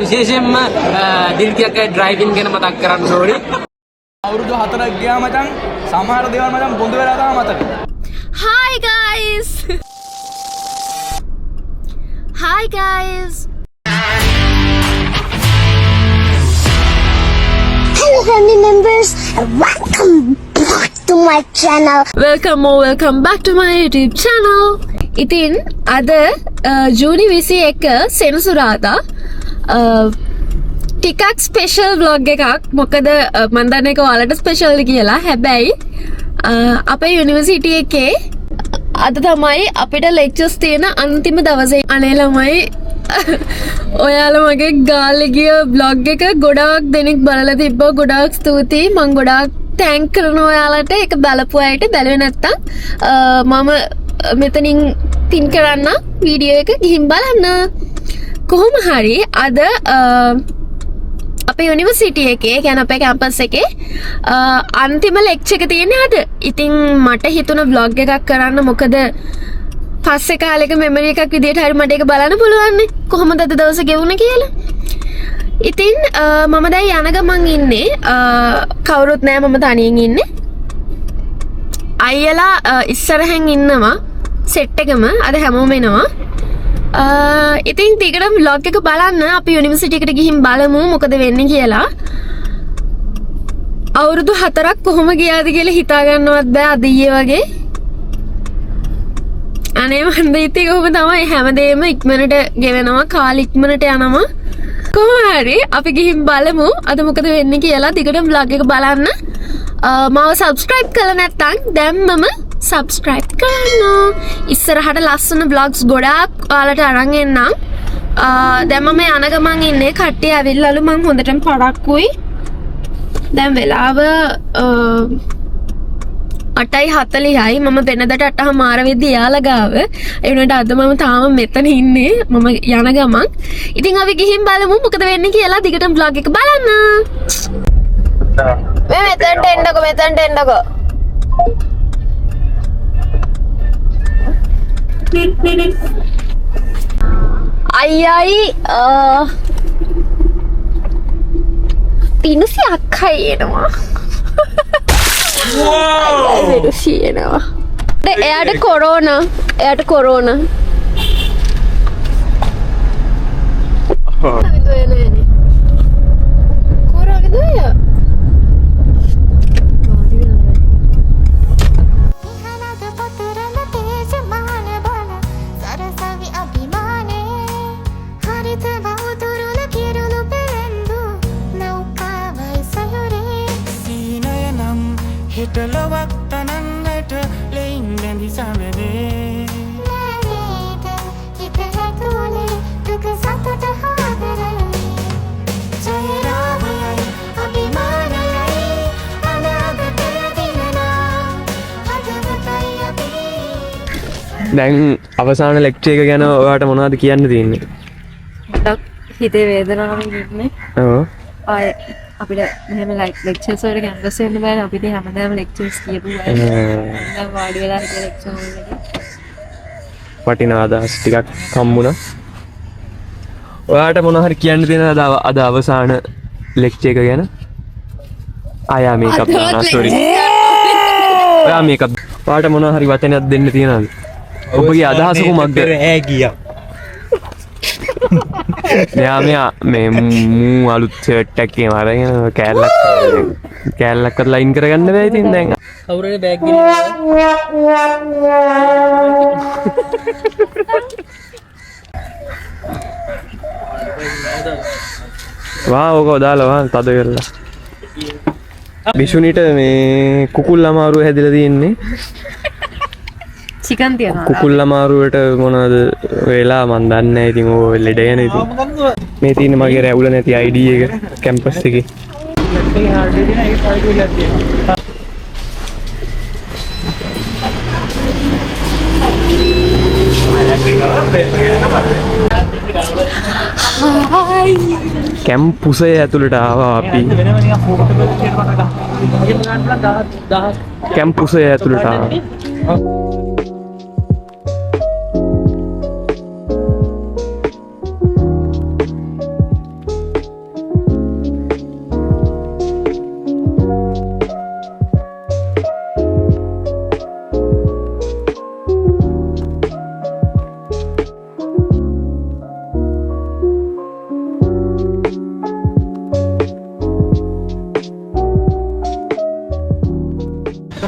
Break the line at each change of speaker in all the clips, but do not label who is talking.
විශේෂයෙන්ම දිල්තියක් ඩ්‍රයිවිං ගැන මතක් කරන්න ඕනේ.
අවුරුදු 4ක් ගියා මචං සමහර දේවල් මචං බොඳ වෙලා තමයි මතක.
Hi guys. Hi guys.
Hello family members and welcome back to my channel.
Welcome back to my YouTube channel. ඉතින් අද ජූනි 21 සෙනසුරාදා ටිකක් ස්පෙෂල් ව්ලොග් එකක්. මොකද මම දන්නේ ඒක ඔයාලට ස්පෙෂල්ද කියලා. හැබැයි අපේ යුනිවර්සිටි එකේ අද තමයි අපිට ලෙක්චර්ස් තියෙන අන්තිම දවසේ. අනේ ළමයි ඔයාලා මගේ ගාල්ලේ ගිය ව්ලොග් එක ගොඩාක් දෙනෙක් බලලා තිබ්බා. ගොඩාක් ස්තුතියි. මම ගොඩාක් තෑන්ක් කරනවා ඔයාලට. ඒක බලපු අයට. බැලුවේ නැත්තම් මම මෙතනින් පින් කරන්න වීඩියෝ එක ගිහින් බලන්න. කොහොම හරි අද අපේ යුනිවර්සිටි එකේ කියන්නේ අපේ කැම්පස් එකේ අන්තිම ලෙක්චර් එක තියෙන්නේ අද. ඉතින් මට හිතුණා vlog එකක් කරන්න. මොකද පස්සේ කාලෙක මෙමරි එකක් විදියට හරි මට ඒක බලන්න පුළුවන් නේ. කොහොමද අද දවස ගෙවුනේ කියලා. ඉතින් මම දැන් යන ගමන් ඉන්නේ. කවුරුත් නැහැ, මම තනියෙන් ඉන්නේ. අයියලා ඉස්සරහෙන් ඉන්නවා සෙට් එකම. අද හැමෝම එනවා. ඉතින් ටිකටම vlog එක බලන්න. අපි යුනිවර්සිටි එකට ගිහින් බලමු මොකද වෙන්නේ කියලා. අවුරුදු 4ක් කොහොම ගියාද කියලා හිතා ගන්නවත් බෑ අද ඊයේ වගේ. අනේ මන්ද ඉතින් කොහොම තමයි හැමදේම ඉක්මනට ගෙවෙනවා. කාලෙ ඉක්මනට යනවා. කොහොම හරි අපි ගිහින් බලමු අද මොකද වෙන්නේ කියලා. ටිකටම vlog එක බලන්න. මාව subscribe කරලා නැත්නම් දැම්මම subscribe කරන්න. ඉස්සරහට ලස්සන vlogs ගොඩාක් ඔයාලට අරන් එන්නම්. දැන් මම යන ගමන් ඉන්නේ. කට්ටිය ඇවිල්ලාලු. මං හොඳටම පරක්කුයි. දැන් වෙලාව 8:40යි. මම වෙනදට 8:00 වෙද්දී යාලා ගාව. ඒ වුණාට අද මම තාම මෙතන ඉන්නේ. මම යන ගමන්. ඉතින් අපි ගිහින් බලමු මොකද වෙන්නේ කියලා. දිගටම vlog එක බලන්න. මේ මෙතනට එන්නකෝ. අයියයි පිනුසි අක්කයි එනවා. අයියයි පිනුසි එනවා. එයාට corona.
Lawak tanan later laying then the samede kita hatule duka satata habare jayravai abhimanai anagataya dinana hadawatai abi.
දැන් අවසාන ලෙක්චර් එක ගැන ඔයාට මොනවද කියන්න තියෙන්නේ?
ඩක් හිතේ වේදනාවක් ඉන්නේ.
ඔව්.
ආයේ අපිට මෙහෙම ලෙක්චර්ස් වලට කැම්පස් එන්න බෑනේ. අපි ඉතින් හැමදාම ලෙක්චර්ස් කියපු අය. දැන් වාඩි වෙලා හිටිය ලෙක්චර් වලදී
වටිනා අදහස් ටිකක් හම්බුණා. ඔයාට මොනවා හරි කියන්න තියෙනවද අද අවසාන ලෙක්චර් එක ගැන? ආයා මේකප් දානවා. සෝරි. ඔයා මේකප්. ඔයාට මොනවා හරි වචනයක් දෙන්න තියෙනවද? ඔබගේ අදහස කොහොමද?
ඈ ගියා.
මෙයා මේ මූ අලුත් ෂර්ට් එකක් එහෙම අරගෙන කෑල්ලක් ලයින් කරගන්න බෑ. ඉතින් දැන්
කවුරුනේ බෑග් ගෙනියන්නේ?
ඔක දාලා වා තද කරලා. බිෂුනිට මේ කුකුල් අමාරුව හැදිලා තියෙන්නේ.
චිකන් තියනවා.
කුකුල් අමාරුවට මොනවද වෙලා මන් දන්නේ නැහැ. ඉතින් ඕක ලෙඩ යන ඉතින්. මේ තියෙන මගේ රැවුල නැති ID එක කැම්පස් එකේ. කැම්පුසේ ඇතුළට ආවා අපි. කැම්පුසේ ඇතුළට ආවා.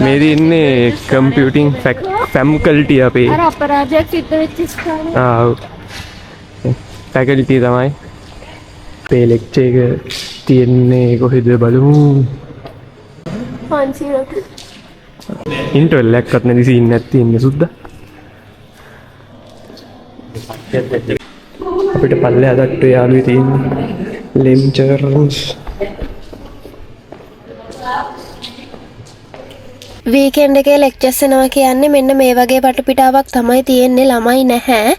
මේදී ඉන්නේ කම්පියුටිං ෆැකල්ටි අපේ.
අර අපරාධයක් සිද්ධ වෙච්ච ස්ථානේ.
ෆැකල්ටි තමයි. අපේ ලෙක්චර් එක තියෙන්නේ කොහෙද බලමු.
500ක.
ඉන්ටර්වල් එකක්වත් නැති සීන් එකක් තියෙන්නේ සුද්දා. අපිට පල්ලෙහා තට්ටුවේ යාළුවේ තියෙන්නේ ලෙක්චර්ස්.
වීකෙන්ඩ් එකේ ලෙක්චර්ස් එනවා කියන්නේ මෙන්න මේ වගේ වටපිටාවක් තමයි තියෙන්නේ. ළමයි නැහැ.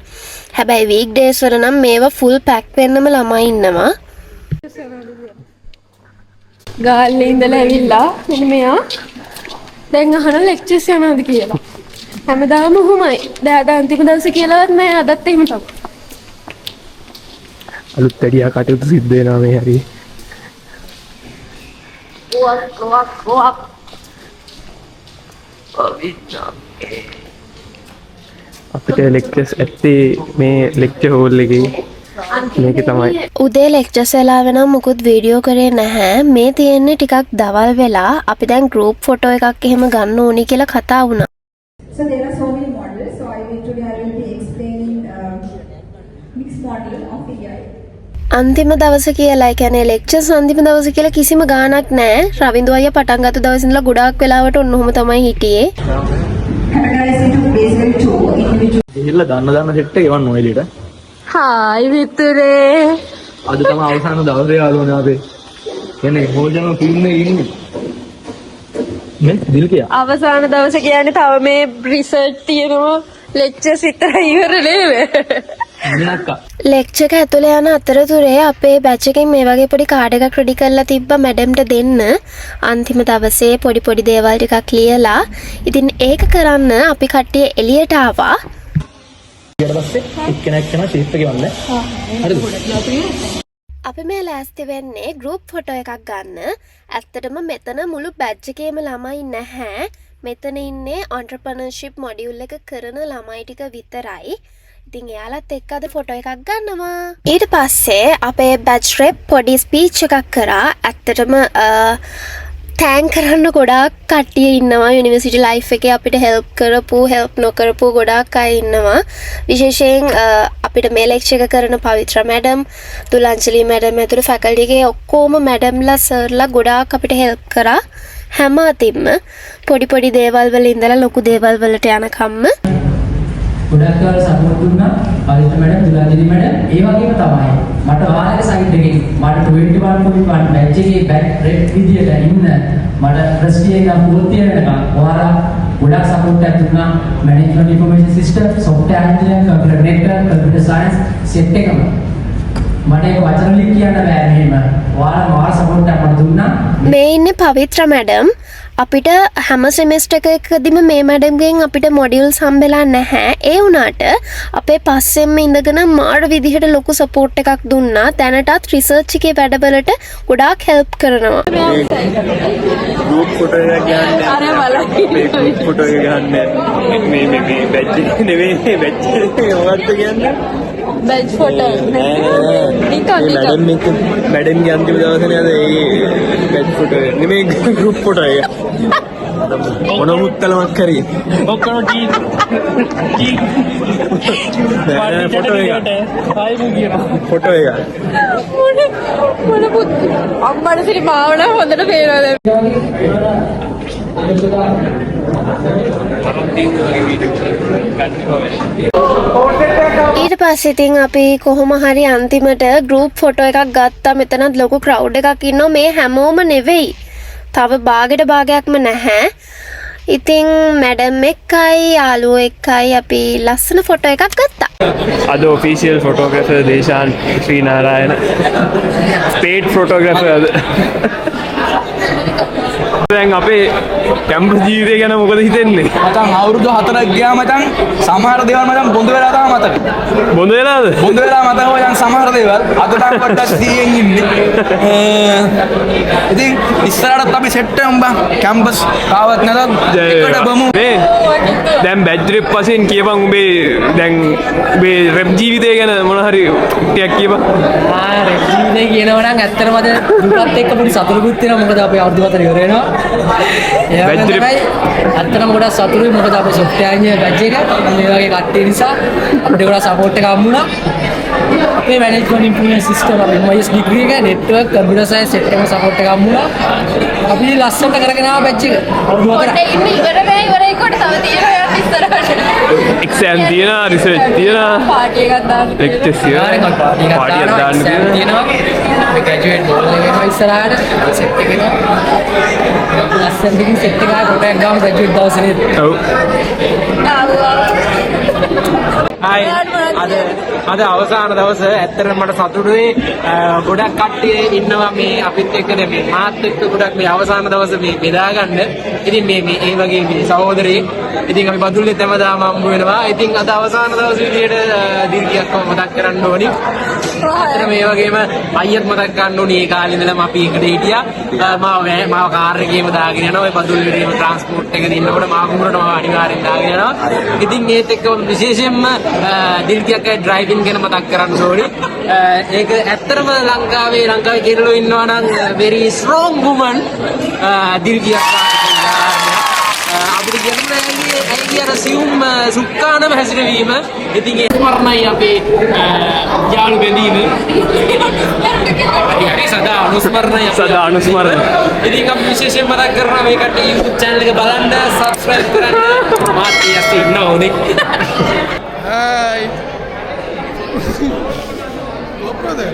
හැබැයි වීක් ඩේස් වල නම් මේවා ෆුල් පැක් වෙන්නම ළමයි ඉන්නවා. ගාල්ලේ ඉඳලා ඇවිල්ලා මෙන්න මෙයා දැන් අහන ලෙක්චර්ස් යනවාද කියලා. හැමදාම ඔහොමයි. දැන් අද අන්තිම දවසේ කියලාවත් නෑ. අදත් එහෙම තමයි.
අලුත් වැඩියා කටයුතු සිද්ධ වෙනවා මේ හරිය. අපිට ලෙක්චර්ස් ඇත්තේ මේ ලෙක්චර් හෝල් එකේ මේක තමයි.
උදේ ලෙක්චර්ස් වෙලා වෙනම් මුකුත් වීඩියෝ කරේ නැහැ. මේ තියෙන්නේ ටිකක් දවල් වෙලා. අපි දැන් ගෲප් ෆොටෝ එකක් එහෙම ගන්න ඕනි කියලා කතා වුණා.
So there are so many models. So I will be explaining mixed model of AI.
අන්තිම දවස කියලා කියන්නේ ලෙක්චර්ස් අන්තිම දවස කියලා කිසිම ගාණක් නැහැ. රවින්දු අයියා පටන් ගත්ත දවසේ ඉඳලා ගොඩාක් වෙලාවට ඔන්න ඔහොම තමයි හිටියේ.
Categorized into basically two individual.
ගිහිල්ලා දාන්න සෙට් එක එවන්න ඕනේ එළියට.
හායි මිතුරේ.
අද තමයි අවසාන දවසේ යාළුවනේ අපේ. කියන්නේ හොජන ෆිල්ම් එකේ ඉන්නේ. මේ දිල්කියා.
අවසාන දවස කියන්නේ තව මේ රිසර්ච් තියෙනවා. ලෙක්චර්ස් විතරයි ඉවර නේද? ලෙක්චර් එක ඇතුලේ යන අතරතුරේ අපේ බැච් එකෙන් මේ වගේ පොඩි කාඩ් එකක් රෙඩි කරලා තිබ්බා මැඩම්ට දෙන්න. අන්තිම දවසේ පොඩි පොඩි දේවල් ටිකක් ලියලා. ඉතින් ඒක කරන්න අපි කට්ටිය එළියට ආවා.
ඊට පස්සේ එක්කෙනෙක් කරන ෂේප් එක ගන්න. හරිද?
අපි මේ ලෑස්ති වෙන්නේ ගෲප් ෆොටෝ එකක් ගන්න. ඇත්තටම මෙතන මුළු බැච් එකේම ළමයි නැහැ. මෙතන ඉන්නේ entrepreneurship module එක කරන ළමයි ටික විතරයි. ඉතින් එයාලත් එක්ක අද ෆොටෝ එකක් ගන්නවා. ඊට පස්සේ අපේ බැච් රෙප් පොඩි ස්පීච් එකක් කරා. ඇත්තටම තෑන්ක් කරන්න ගොඩාක් කට්ටිය ඉන්නවා. යුනිවර්සිටි ලයිෆ් එකේ අපිට හෙල්ප් කරපු හෙල්ප් නොකරපු ගොඩාක් අය ඉන්නවා. විශේෂයෙන් අපිට මේ ලෙක්චර් එක කරන පවිත්‍ර මැඩම්, තුලංජලි මැඩම් ඇතුළු ෆැකල්ටි එකේ ඔක්කොම මැඩම්ලා සර්ලා ගොඩාක් අපිට හෙල්ප් කරා. හැම අතින්ම පොඩි පොඩි දේවල් වල ඉඳලා ලොකු දේවල් වලට යනකම්ම
ගොඩක් කාල සපෝට් දුන්නා පවිත්‍ර මැඩම්, තුලංජලි මැඩම්. ඒ වගේම තමයි මට ඔයාලගේ සයිඩ් එකෙන් මට 21.1 බැච් එකේ බැක් රෙඩ් විදියට ඉන්න මට ප්‍රස්ටි එක පුරුදු වෙනකම් ඔයාලා ගොඩක් සපෝට් එකක් දුන්නා. Management information system, software engineering, computer network, computer science set එකම මට ඒක වචන වලින් කියන්න බෑ. මෙහෙම ඔයාලා මාර සපෝට් එකක් මට දුන්නා.
මේ ඉන්නේ පවිත්‍ර මැඩම්. අපිට හැම සෙමෙස්ටර් එකකදීම මේ මැඩම්ගෙන් අපිට මොඩියුල්ස් හම්බෙලා නැහැ. ඒ වුණාට අපේ පස්සෙන්ම ඉඳගෙන මාර විදිහට ලොකු සපෝට් එකක් දුන්නා. දැනටත් රිසර්ච් එකේ වැඩවලට ගොඩාක් හෙල්ප් කරනවා.
ගෲප් ෆොටෝ එක ගන්න. අර බලන්න. ගෲප් ෆොටෝ එක ගන්න. මේ බැච් එක නෙවෙයි බැච් එක මොකක්ද කියන්නේ?
Batch photo.
මැඩම් ගේ අන්තිම දවසේ නේද ඒ බැච් ෆොටෝ එක. නෙමෙයි ගෲප් ෆොටෝ එක. මොන මුත්තලමක් කරේ ඔක්කොම ටී ෆොටෝ එක ෆොටෝ එක
මොන පුත් අම්මට සිරිමාව නම් හොඳට පේනවා දැන්. ඊට පස්සේ ඉතින් අපි කොහොම හරි අන්තිමට ගෲප් ෆොටෝ එකක් ගත්තා. මෙතනත් ලොකු ක්‍රවුඩ් එකක් ඉන්නවා. මේ හැමෝම නෙවෙයි, තව භාගයට භාගයක්ම නැහැ. ඉතින් මැඩම් එක්කයි යාළුවෝ එක්කයි අපි ලස්සන ෆොටෝ එකක් ගත්තා.
අද official photographer Deshan ශ්‍රීනාරායන state photographer. දැන් අපේ කැම්පස් ජීවිතය ගැන මොකද හිතෙන්නේ?
මචං අවුරුදු 4ක් ගියා මචං. සමහර දේවල් මචං බොඳ වෙලා තමයි මතක.
බොඳ වෙලාද?
බොඳ වෙලා මතක මචං සමහර දේවල්. අද නම් පොඩ්ඩක් සීයෙන් ඉන්නේ. ඉතින් ඉස්සරහට අපි සෙට් වෙමු බං. කැම්පස් ආවත් නැතත් එකට බමු.
දැන් බැච් රෙප් වශයෙන් කියපන් උඹේ දැන් උඹේ රෙප් ජීවිතය ගැන මොන හරි ටිකක් කියපන්.
රෙප් ජීවිතේ කියනවා නම් ඇත්තටම අද දුකත් එක්ක පොඩි සතුටුකුත් වෙනවා. මොකද අපි අවුරුදු 4 ඉවර වෙනවා. ඇත්තටම ගොඩක් සතුටුයි මොකද අපේ software engineer batch එක මේ වගේ කට්ටිය නිසා අපිට ගොඩක් support එකක් හම්බුණා. අපේ management improvement system අපේ MIS degree එක network computer science set එකම support එකක් හම්බුණා. අපි ලස්සනට කරගෙන ආව batch එක.
එක්සෑම් තියෙනවා රිසර්ච් තියෙනවා
පාටි එකක් දාන්න.
ලෙක්චර්ස් තියෙනවා පාටියක් දාන්න තියෙනවා
අපි graduate goal එකේම ඉස්සරහට set එකේම ලස්සන දෙකින් set එක කොටයක් ගාම graduate දවසේ
ඔව්
අද අවසාන දවස ඇත්තටම මට සතුටුයි ගොඩක් කට්ටිය ඉන්නවා මේ අපිත් එක්ක මේ මාත් එක්ක ගොඩක් මේ අවසාන දවස මේ බෙදා ගන්න. ඉතින් මේ ඒ වගේ මේ සහෝදරයෙක් ඉතින් අපි බදුල්ලේ තැමදාම හම්බ වෙනවා. ඉතින් අද අවසාන දවස් විදියට දීර්ඝයක් මතක් කරන්න ඕනි. අතන මේ වගේම අයියත් මතක් ගන්න ඕනි. ඒ කාලේ ඉඳලම අපි එකට හිටියා. මාව කාර් එකේම දාගෙන යනවා. ඔය බදුල්ලේම ට්‍රාන්ස්පෝර්ට් එකේ ඉන්නකොට මාව කුඹරට මාව අනිවාර්යෙන් දාගෙන යනවා. ඉතින් ඒත් එක්ක විශේෂයෙන්ම දීර්ඝයක් ඩ්‍රයිවිං ගැන මතක් කරන්න ඕනි. ඒක ඇත්තටම ලංකාවේ කෙල්ලෝ ඉන්නවා නම් very strong woman දීර්ඝයක් අපිට කියන්නේ ඇයි අර සියුම් සුක්කානම හැසිරවීම. ඉතින් ඒ ස්මරණයි අපේ යාළු බැඳීම. සදා අනුස්මරණය. ඉතින් අපි විශේෂයෙන් මතක් කරනවා මේ කට්ටිය YouTube channel එක බලන්න subscribe කරන්න. මාත් ඊයත් ඉන්නවා උනේ.
Hi. Oh, brother.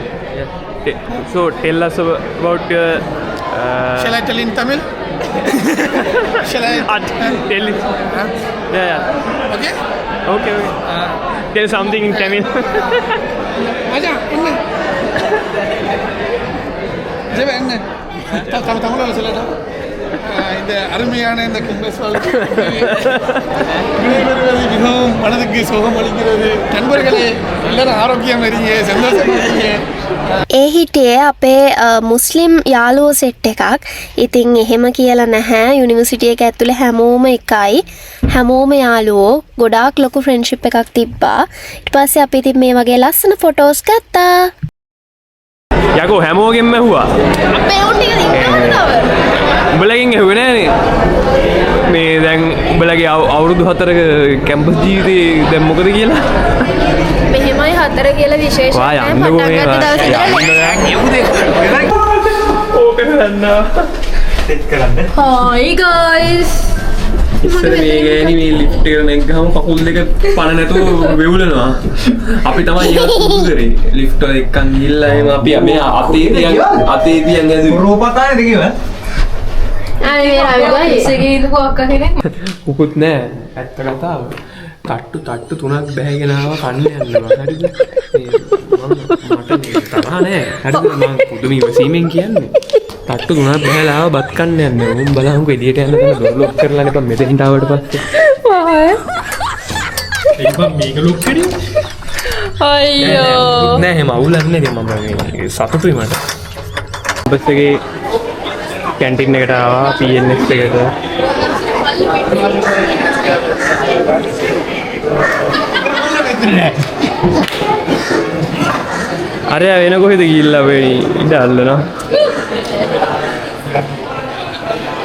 So tell us about
Shall I tell in Tamil? Shall I?
tell it yeah
Okay.
okay tell something in Tamil
Aja, enna. Jeva enna. Tamil சொல்லடா. இந்த அருமையான இந்த கிங்ஸ் வாழ்க்கை மிகவும் மனதுக்கு சுகம் அளிக்கிறது. நண்பர்களே எல்லாரும் ஆரோக்கியம் இருங்க, சந்தோஷமா இருங்க.
ඒ හිටියේ අපේ මුස්ලිම් යාළුවෝ සෙට් එකක්. ඉතින් එහෙම කියලා නැහැ. යුනිවර්සිටි එක ඇතුලේ හැමෝම එකයි. හැමෝම යාළුවෝ. ගොඩාක් ලොකු ෆ්‍රෙන්ඩ්ෂිප් එකක් තිබ්බා. ඊට පස්සේ අපි ඉතින් මේ වගේ ලස්සන ෆොටෝස් ගත්තා.
යකෝ හැමෝගෙම ඇහුවා
අපේ උන් ටික ඉන්නවද තව?
උඹලගෙන් ඇහුවේ නෑනේ මේ දැන් උඹලගේ අවුරුදු 4ක කැම්පස් ජීවිතේ දැන් මොකද කියලා
මෙහෙමයි 4 කියලා විශේෂ
වා
නැහැ.
යන්නකෝ
පටන් ගත්ත දවසේ Hi guys.
ඉස්සර මේ ගෑණි මේ ලිෆ්ට් එකට නැග්ගාම කකුල් දෙක පණ නැතුව වෙවුලනවා. අපි තමයි ඒක පුරුදු කරේ. ලිෆ්ට් එක එක්කන් ගිහලා එහෙම අපි මේ අතේ තියන් ඇඳි
රූපතානේ දෙකම
අනේ මේ රවි ගායිස් එකේ ඉඳපු අක්කා කෙනෙක්.
මුකුත් නෑ. ඇත්ත කතාව. තට්ටු තුනක් බෑගෙන ආවා කන්න යනවා. හරිද? මට මේ තරහ නෑ. හරිද? මම පුදුම ඉවසීමෙන් කියන්නේ. තට්ටු තුනක් බෑලා ආවා බත් කන්න යන්නේ. උන් බලහන්කො එළියට යන්න තන ඩොර් ලොක් කරලා නිකන් මෙතෙන්ට ආවට පස්සේ. ඒක මේක ලොක් කරේ.
අයියෝ.
නෑ එහෙම අවුලක් නෑ මම මේ සතුටුයි මට. බස් එකේ කැන්ටින් එකට ආවා PNS එකට. අරය වෙන කොහෙද ගිහිල්ලා වෙයි ඉඳ අල්ලනවා.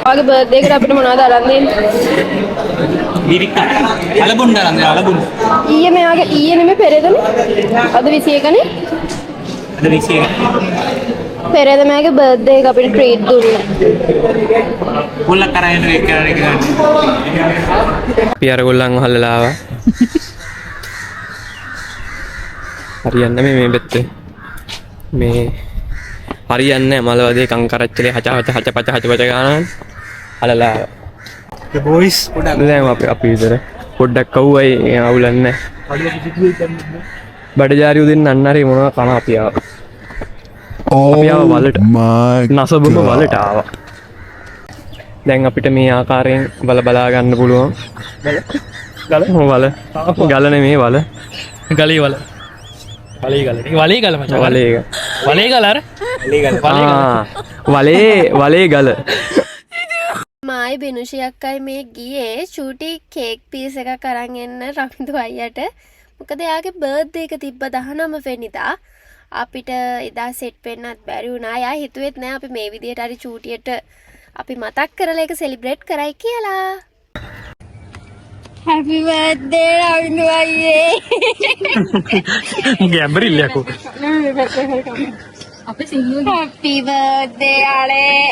ආගේ බර්ත්ඩේ එකට අපිට මොනවද අරන් දෙන්නේ?
අලබුන් දාන්න අලබුන්
ඊයේ මෙයාගේ ඊයේ නෙමෙයි පෙරේදනේ. අද 21නේ.
අද 21
පෙරේද මෙයාගේ බර්ත්ඩේ එක අපිට ට්‍රීට් දුන්නා.
පොල්ල කරගෙන ඒක කරගෙන ගන්න.
අපි අර ගොල්ලන් අහල්ලා ආවා. හරියන්නේ මේ බෙත්තේ. මේ හරියන්නේ මලවදේ කංකරච්චලේ හච ගානන් අලලා
The boys
දැන් අපි විතර පොඩ්ඩක් කවුවයි අවුලන්නේ බඩජාරියු දෙන්න අන්නරේ මොනවා කන අපි ආවා. අපි ආවා වලට නසබම වලට ආවා. දැන් අපිට මේ ආකාරයෙන් බලා ගන්න පුළුවන්. ගල නෙමේ වල.
ගලේ වල. වලේ ගල. වලේ ගල මචං.
වලේ
ගල අර.
වලේ ගල.
මායි බිනුෂි අක්කයි මේ ගියේ චූටි කේක් පීස් එකක් අරන් එන්න රවින්දු අයියට. මොකද එයාගේ බර්ත්ඩේ එක තිබ්බ 19 වෙනිදා. අපිට එදා සෙට් වෙන්නත් බැරි වුණා. එයා හිතුවෙත් නෑ අපි මේ විදියට හරි චූටියට අපි මතක් කරලා ඒක සෙලිබ්‍රේට් කරයි කියලා.
Happy birthday රවින්දු අයියේ.
ගැම්බරිල්ලයකෝ.
Happy birthday අලේ.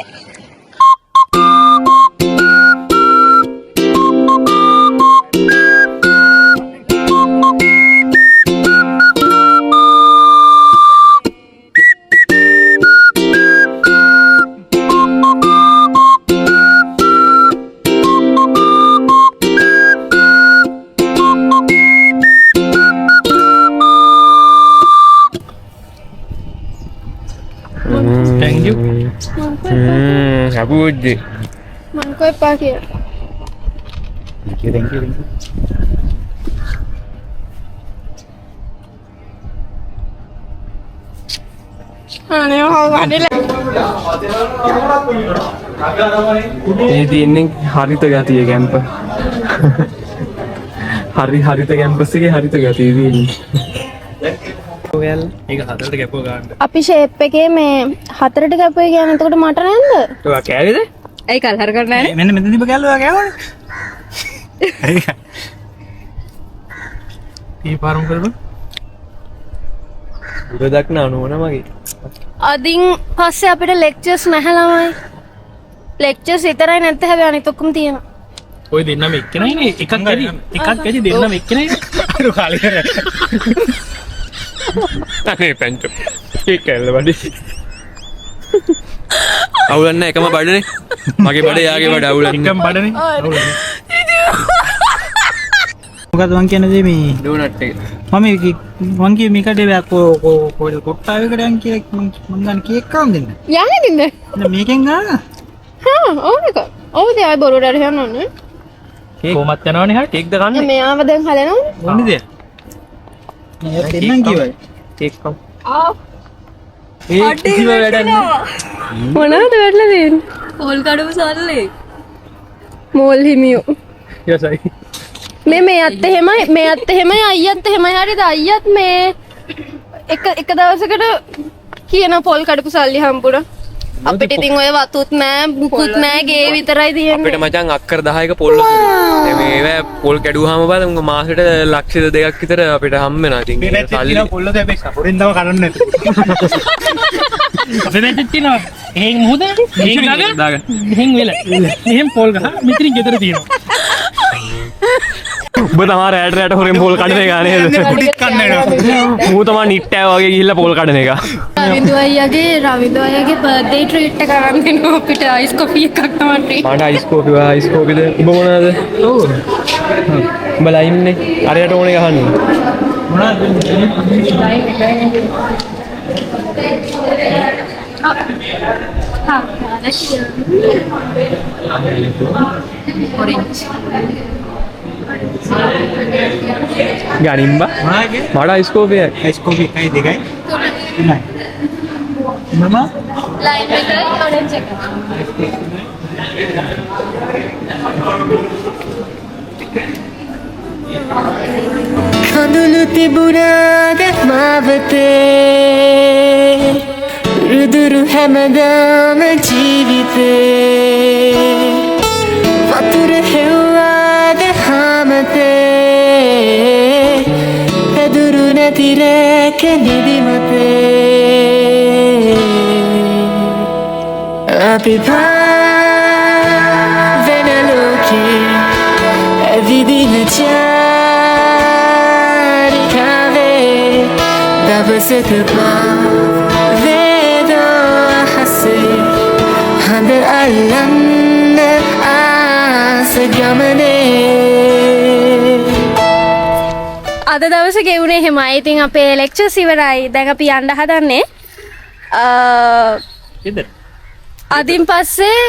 Thank you.
Happy birthday.
මං කෝ එපා කියලා.
Thank you.
අනේ හොවන්නේ
මේ තියෙන්නේ හරිත ගතිය කැම්ප. හරිත කැම්පස් එකේ හරිත ගතිය තියෙන්නේ.
ඒක හතරට කැපුව ගන්න.
අපි ෂේප් එකේ මේ 4ට කැපුවේ කියන්නේ එතකොට මට නැන්ද?
ඔයා කෑවේද?
ඇයි කල්හර කරන්නේ නැහැ?
මෙන්න මෙතන තිබ්බ කැල්ලුවා කෑවනේ. ඒක. පාරම් කරපන්.
උඩ දක්න අනෝන මගේ.
අදින් පස්සේ අපිට ලෙක්චර්ස් නැහැ ළමයි. ලෙක්චර්ස් විතරයි නැත්te හැබැයි අනිත් ඔක්කොම තියෙනවා.
ඔය දෙන්නම එක්කෙනයිනේ එකක් ඇති දෙන්නම එක්කෙනයිනේ. අර කාලේ කර.
අනේ පැන්චු. ඒක කැල්ල බඩේ. අවුලන්න එකම බඩනේ. මගේ බඩේ යාගේ බඩ අවුලන්න.
එකම බඩනේ. මොකද මං කියන්නේ මේ
ඩෝනට් එක.
මම කිය මේකට කොට්ටාවකට යන් කියලා මං ගන්න කේක් කවුම් දෙන්න.
යන්නේ දින්ද?
මේකෙන් ගන්න.
හා ඕනක. ඔව් දේ ආයි බොරුවට හරි යනවනේ.
කොහොමත් යනවනේ හරි කේක්ද ගන්න.
මෙයාව දැන් හදනවා.
ඕනේද? මේ දෙන්නම් කිව්වයි.
කේක් කම්.
ආ
ඒ කිසිම වැඩක් නෑ.
මොනවද වෙట్లా දෙන්නේ? පොල් කඩපු සල්ලේ. මෝල් හිමියෝ.
යසයි.
මේ අත් එහෙමයි අයියත් එහෙමයි හරිද අයියත් මේ එක දවසකට කියන පොල් කඩපු සල්ලි හම්බුණා අපිට ඉතින් ඔය වතුත් නෑ මුකුත් නෑ ගේ විතරයි තියෙන්නේ
අපිට මචං අක්කර 10ක පොල් මේවා පොල් කැඩුවාම බලන්න මාසෙට ලක්ෂ 2ක් විතර අපිට හම්බ වෙනවා ඉතින් සල්ලි
පොල්ල දැබෙක් අපෙන් තව කරන්න නැතු. අපේ නැට් තියෙනවා. එහෙන් මොහොත එහෙන් දාගන්න. එහෙන් වෙල. එහෙන් පොල් ගහ මෙතනින් ගෙදර තියෙනවා.
ඔබ තමයි රැට හොරෙන් පොල් කඩන එක නේද?
පුඩිත් කන්න එනවා.
මූ තමයි නිට්ටෑ වගේ ගිහිල්ලා පොල් කඩන එක.
රවින්දු අයියාගේ බර්ත්ඩේ ට්‍රීට් එක කරන් දෙනවා අපිට අයිස් කොෆි එකක් තමයි ට්‍රීට්
මට අයිස්කෝපිද ඔබ මොනවාද? ඔව්. උඹලා ඉන්නේ අරයට ඕනේ ගහන්නේ. ගනිම්බ මට අයිස්කෝපිය
අයිස්කෝපි එකයි දෙකයි තුනයි. මම
ලයින් එකයි ඔරෙන්ජ් එක
කඳුළු තිබුණාද මාවතේ රුදුරු හැමදාම ජීවිතේ වතුර හෙව්වාද හාමතේ පැදුරු නැති රැක නිදිමතේ අපි වෙන ලෝකේ ඇවිදින චාරිකාවේ දවසක වේදෝ අහසේ හඳ අල්ලන්න ආස ගමනේ අද දවසේ ගෙවුනේ එහෙමයි. ඉතින් අපේ ලෙක්චර්ස් ඉවරයි. දැන් අපි යන්න හදන්නේ.
ඉතින්
අදින් පස්සේ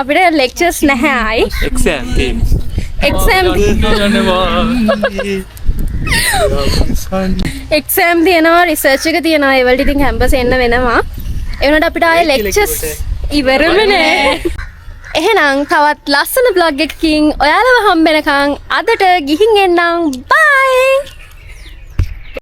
අපිට ලෙක්චර්ස් නැහැ ආයි.
එක්සෑම්
එක්සෑම් තියෙනවා රිසර්ච් එක තියෙනවා ඒ වලට ඉතින් කැම්පස් එන්න වෙනවා. ඒ වුණාට අපිට ආයේ ලෙක්චර්ස් ඉවරම නෑ. එහෙනම් තවත් ලස්සන බ්ලොග් එකකින් ඔයාලව හම්බෙනකන් අදට ගිහින් එන්නම්. බයි.